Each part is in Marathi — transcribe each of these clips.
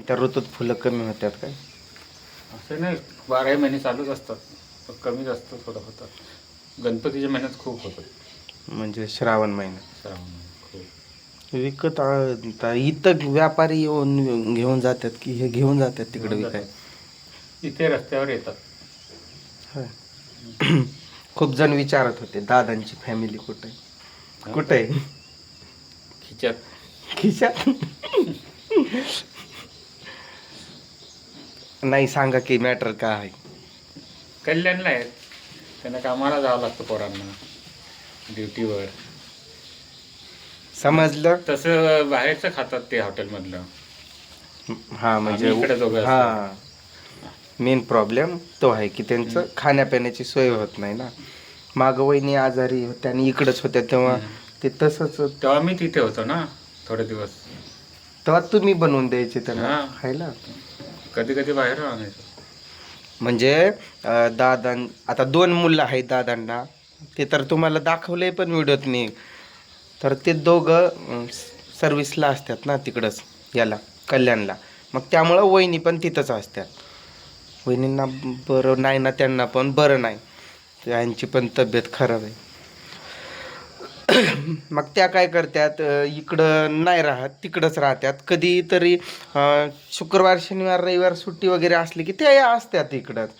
त्या ऋतूत फुलं कमी होतात काय? असं नाही, 12 महिने चालूच असतात, पण कमी जास्त थोडं होतात. गणपतीच्या महिन्यात खूप होतात. म्हणजे श्रावण महिन्यात श्रावण महिन्यात खूप विकत इथं व्यापारी येऊन घेऊन जातात की हे घेऊन जातात तिकडे घेऊन विकाय? जातात, इथे रस्त्यावर येतात. होय. खूप जण विचारत होते दादांची फॅमिली कुठे आहे, हं? कुठे आहे? खिच्यात. खिशात. नाही, सांगा की मॅटर काय आहे. कल्याणला आहेत, त्यांना कामाला जावं लागतं पोरांना, ड्युटीवर. समजलं. तसं बाहेरचं खातात ते हॉटेलमधलं. हा म्हणजे आम्ही इकडे दोघं हा, असतो. मेन प्रॉब्लेम तो आहे की हं. त्यांचं खाण्यापिण्याची सोय होत नाही ना. मागं वहिनी आजारी होत्या आणि इकडंच होत्या तेव्हा हं. ते तसंच. तेव्हा मी तिथे होतो ना थोडे दिवस. तेव्हा तुम्ही बनवून द्यायचे त्यांना हां, खायला. कधी कधी बाहेर आणायचो. म्हणजे दादा आता 2 मुलं आहेत दादांना. ते तर तुम्हाला दाखवलंय पण व्हिडिओत मी. तर ते दोघं सर्विसला असतात ना तिकडंच, याला कल्याणला. मग त्यामुळं वहिनी पण तिथंच असतात. वहिनींना बरं नाही ना, त्यांना पण बरं नाही, त्यांची पण तब्येत खराब आहे. मग त्या काय करतात, इकडं नाही राहत, तिकडंच राहतात. कधीतरी शुक्रवार शनिवार रविवार सुट्टी वगैरे असली की त्या असतात इकडंच.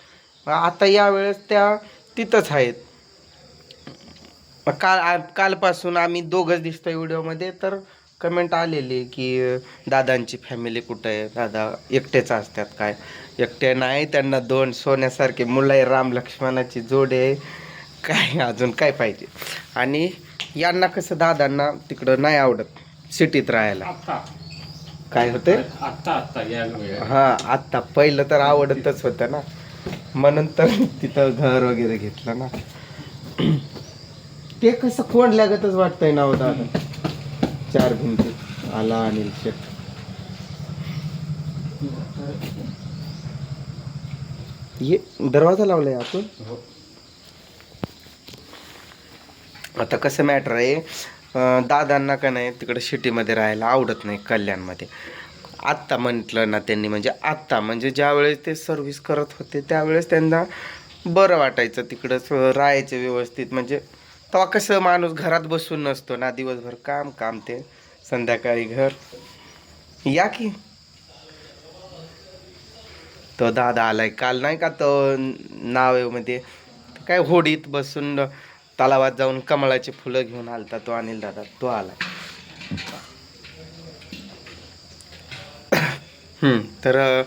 आता यावेळेस त्या तिथंच आहेत. मग कालपासून आम्ही दोघंच दिसतोय व्हिडिओमध्ये. तर कमेंट आलेली की दादांची फॅमिली कुठं आहे, दादा एकटेच असतात काय? एकटे नाही, त्यांना 2 सोन्यासारखे मुलं आहे, राम लक्ष्मणाची जोडी आहे. काय अजून काय पाहिजे? आणि यांना कसं दादांना तिकडं नाही आवडत सिटीत राहायला. आत्ता काय होते? आत्ता आत्ता या वेळेला. हां, आत्ता पहिलं तर आवडतच होतं ना, म्हणून तर तिथं घर वगैरे घेतलं ना. ते कसं कोंडल्यागतच वाटतंय ना हो दादा. 4 भिंती. आला अनिल शेठ. ये दरवाजा लावलाय आपण. हो. आता कसं मॅटर आहे, दादांना का नाही तिकडे सिटीमध्ये राहायला आवडत नाही, कल्याणमध्ये. आत्ता म्हटलं ना त्यांनी, म्हणजे आत्ता म्हणजे ज्यावेळेस ते सर्व्हिस करत होते त्यावेळेस त्यांना बरं वाटायचं तिकडंच राहायचं व्यवस्थित. म्हणजे तेव्हा कसं माणूस घरात बसून नसतो ना, दिवसभर काम काम ते संध्याकाळी घर. या की तो दादा आलाय काल नाही का, तो नावेमध्ये काय होडीत बसून तलावात जाऊन कमळाची फुलं घेऊन आलता तो अनिल दादा, तो आलाय. तर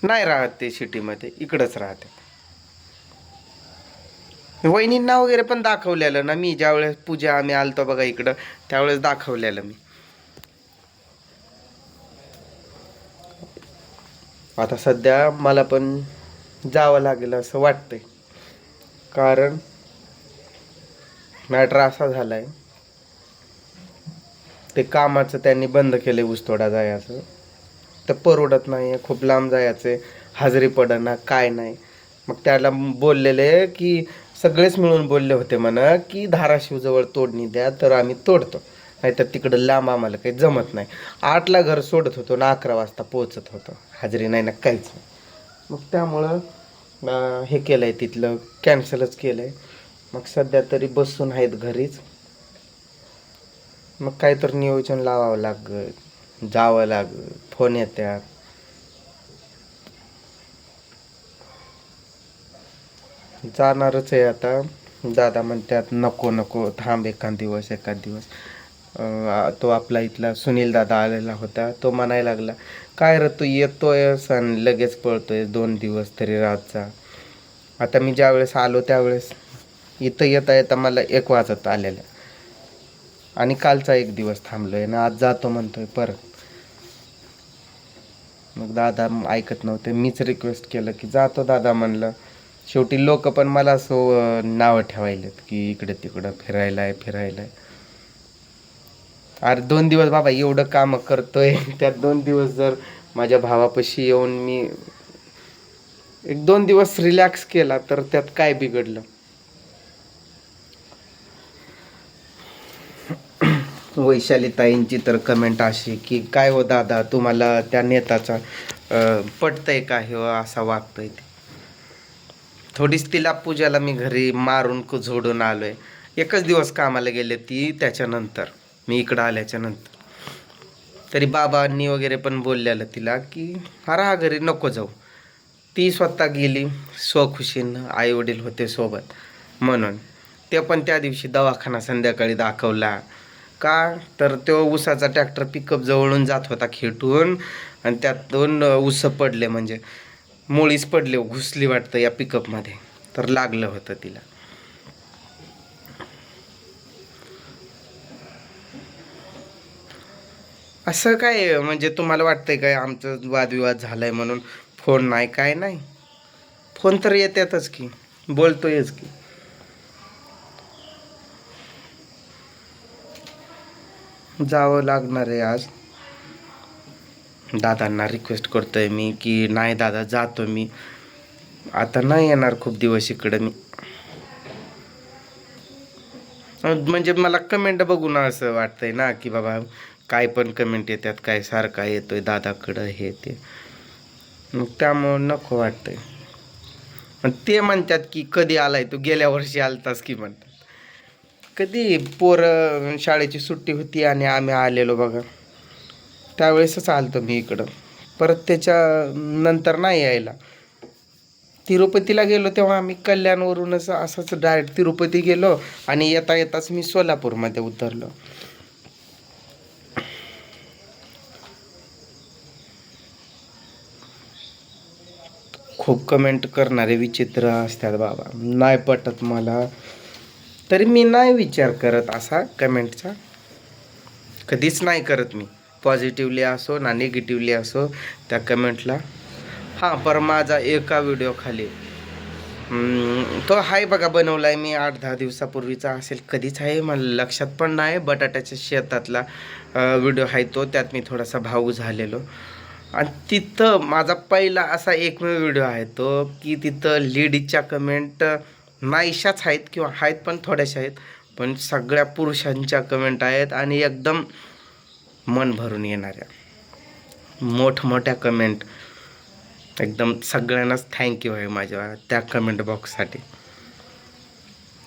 नाही राहत ते सिटीमध्ये, इकडंच राहते. वहिनींना वगैरे पण दाखवलेलं ना मी, ज्यावेळेस पूजा आम्ही आलतो बघा इकडं, त्यावेळेस दाखवलेलं मी. आता सध्या मला पण जावं लागेल असं वाटतंय, कारण मॅटर असा झालाय, ते कामाचं त्यांनी बंद केले ऊसतोडा जायचं. तर परवडत नाही, खूप लांब जायचं, हजेरी पडना काय नाही. मग त्याला बोललेले की सगळेच मिळून बोलले होते म्हणा की धाराशिवजवळ तोडणी द्या, तर आम्ही तोडतो, नाहीतर तिकडं लांब आम्हाला काही जमत नाही. 8ला घर सोडत होतो ना 11 वाजता पोहोचत होतो, हजेरी नाही ना काहीच नाही. मग त्यामुळं हे केलं आहे, तिथलं कॅन्सलच केलं आहे. मग सध्या तरी बसून आहेत घरीच. मग काहीतरी नियोजन लावावं लागेल, जावं लागेल, फोन येतात. जाणारच आहे आता. दादा म्हणतात नको नको थांब एखाद दिवस एखाद दिवस. तो आपला इथला सुनील दादा आलेला होता, तो म्हणायला लागला काय रे तू येतोयस आणि लगेच पळतोय, 2 दिवस तरी राहत जा. आता मी ज्यावेळेस आलो त्यावेळेस इथं येता येता मला 1 वाजत आलेलं, आणि कालचा 1 दिवस थांबलोय ना, आज जातो म्हणतोय परत. मग दादा ऐकत नव्हते, मीच रिक्वेस्ट केलं की जातो दादा म्हणलं. शेवटी लोक पण मला असं नावं ठेवायलेत की इकडे तिकडं फिरायलाय फिरायलाय. अरे 2 दिवस बाबा एवढं काम करतोय, त्यात 2 दिवस जर माझ्या भावापाशी येऊन मी 1-2 दिवस रिलॅक्स केला तर त्यात काय बिघडलं? वैशालीताईंची तर कमेंट अशी की काय हो दादा तुम्हाला त्या नेताचा पटतंय का हे असा वागतोय ते. थोडीच तिला पूजाला मी घरी मारून झोडून आलोय. एकच दिवस कामाला गेले ती, त्याच्यानंतर मी इकडं आल्याच्या नंतर तरी बाबांनी वगैरे पण बोललेलं तिला की राहा घरी नको जाऊ. ती स्वतः गेली स्वखुशीनं, आई वडील होते सोबत म्हणून. ते पण त्या दिवशी दवाखाना संध्याकाळी दाखवला का तर तो ऊसाचा ट्रॅक्टर पिकअप जवळून जात होता खेटून आणि त्यातून ऊस पडले, म्हणजे मुळीच पडले, घुसली वाटतं या पिकअपमध्ये, तर लागलं होतं तिला. असं काय म्हणजे तुम्हाला वाटतंय काय आमचं वादविवाद झालाय म्हणून फोन नाही काय नाही? फोन तर येतातच की, बोलतोयच की. जावं लागणार आहे आज. दादांना रिक्वेस्ट करतोय मी की नाही दादा जातो मी, आता नाही येणार खूप दिवस इकडं मी. म्हणजे मला कमेंट बघून असं वाटतंय ना की बाबा काय पण कमेंट येतात, काय सारखा येतोय दादाकडं हे ते, मग त्यामुळं नको वाटतंय. ते म्हणतात की कधी आलाय तू, गेल्या वर्षी आलतास की म्हणतात. कधी पोरं शाळेची सुट्टी होती आणि आम्ही आलेलो बघा, त्यावेळेसच आलतो मी इकडं. परत त्याच्या नंतर नाही यायला. तिरुपतीला गेलो तेव्हा आम्ही कल्याणवरूनच असंच डायरेक्ट तिरुपती गेलो आणि येता येताच मी सोलापूरमध्ये उतरलो. खूप कमेंट करणारे विचित्र असतात बाबा, नाही पटत मला. तरी मी नाही विचार करत असा कमेंटचा, कधीच नाही करत मी. पॉझिटिव्हली असो ना निगेटिव्हली असो त्या कमेंटला. हां, पर माझा एका व्हिडिओ खाली तो आहे बघा, बनवलाय मी 8-10 दिवसापूर्वीचा असेल, कधीच आहे मला लक्षात पण नाही. बटाट्याच्या शेतातला व्हिडिओ आहे तो, त्यात मी थोडासा भावूक झालेलो. आणि तिथं माझा पहिला असा एकमेव व्हिडिओ आहे तो की तिथं लेडीजच्या कमेंट नाहीशाच आहेत किंवा आहेत पण थोड्याशा आहेत, पण सगळ्या पुरुषांच्या कमेंट आहेत आणि एकदम मन भरून येणाऱ्या मोठमोठ्या कमेंट. एकदम सगळ्यांनाच थँक्यू आहे माझ्या त्या कमेंट बॉक्ससाठी.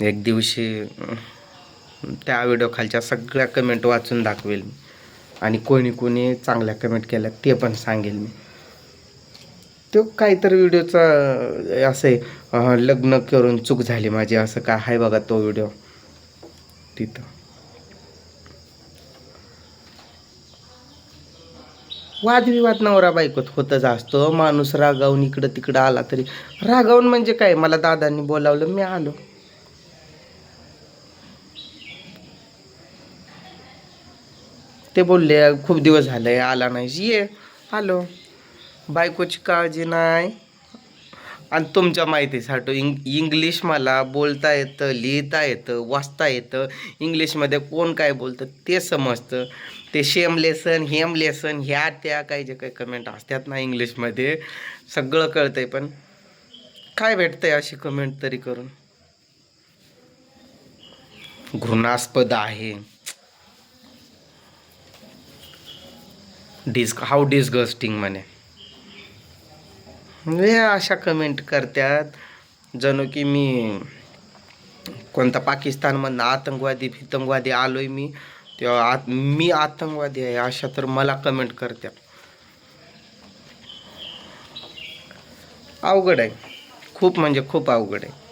एक दिवशी त्या व्हिडिओ खालच्या सगळ्या कमेंट वाचून दाखवेल मी आणि कोणी कोणी चांगल्या कमेंट केल्या ते पण सांगेल मी. तो काहीतरी व्हिडिओचा असे लग्न करून चूक झाली माझी असं काय आहे बघा तो व्हिडिओ तिथं. वादविवाद नवरा बायकोत होतच असतो. माणूस रागावून इकडं तिकडं आला तरी, रागावून म्हणजे काय, मला दादांनी बोलावलं मी आलो. ते बोलले खूप दिवस झाले आला नाही, ये आलो. बायकोची काळजी नाही. आणि तुमच्या माहितीसाठी इंग्लिश मला बोलता येतं, लिहिता येतं, वाचता येतं. इंग्लिशमध्ये कोण काय बोलतं ते समजतं. ते शेम लेसन हेम लेसन ह्या त्या काही जे काही कमेंट असतात ना इंग्लिशमध्ये सगळं कळतंय, पण काय भेटतंय अशी कमेंट तरी करून. घृणास्पद आहे. हाऊ डिस्गस्टिंग म्हणे. हे अशा कमेंट करतात जणू की मी कोणता पाकिस्तानमधनं आतंकवादी आलोय मी, तेव्हा मी आतंकवादी आहे अशा तर मला कमेंट करतात. अवघड आहे खूप, म्हणजे खूप अवघड आहे.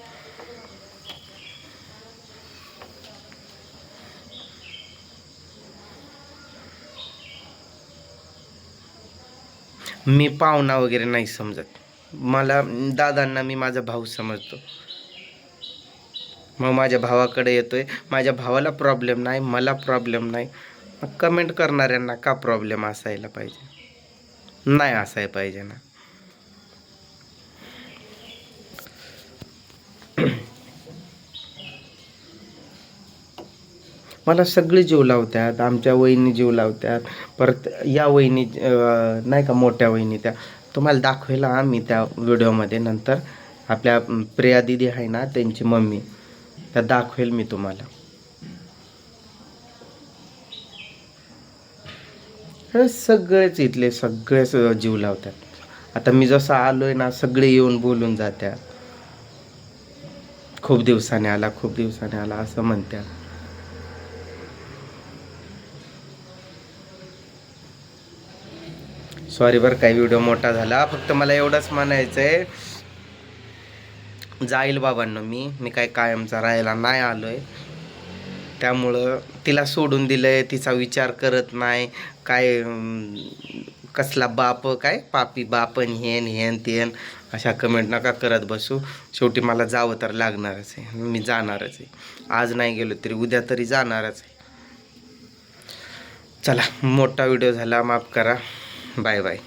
मी पाहुणा वगैरे नाही समजत. मला दादांना मी माझा भाऊ समजतो. मग माझ्या भावाकडे येतोय, माझ्या भावाला प्रॉब्लेम नाही, मला प्रॉब्लेम नाही, मग कमेंट करणाऱ्यांना का प्रॉब्लेम असायला पाहिजे? नाही असायला पाहिजे ना. मला सगळे जीव लावतात. आमच्या वहिनी जीव लावतात, परत या वहिनी नाही का मोठ्या वहिनी, त्या तुम्हाला दाखवायला आम्ही त्या व्हिडिओमध्ये नंतर. आपल्या प्रिया दिदी आहे ना त्यांची मम्मी, त्या दाखवेल मी तुम्हाला. सगळेच इथले सगळेच जीव लावतात. आता मी जसं आलोय ना, सगळे येऊन बोलून जात्यात, खूप दिवसाने आला, खूप दिवसाने आला असं म्हणत्या. सॉरी बरं काही व्हिडिओ मोठा झाला. फक्त मला एवढंच म्हणायचं आहे, जाईल बाबांनो, मी काय कायमचा राहायला नाही आलोय. त्यामुळं तिला सोडून दिलंय, तिचा विचार करत नाही काय. कसला बाप, काय पापी बापन, हेन तेन अशा कमेंट नका करत बसू. शेवटी मला जावं तर लागणारच आहे, मी जाणारच आहे. आज नाही गेलो तरी उद्या तरी जाणारच आहे. चला, मोठा व्हिडिओ झाला, माफ करा. Bye bye.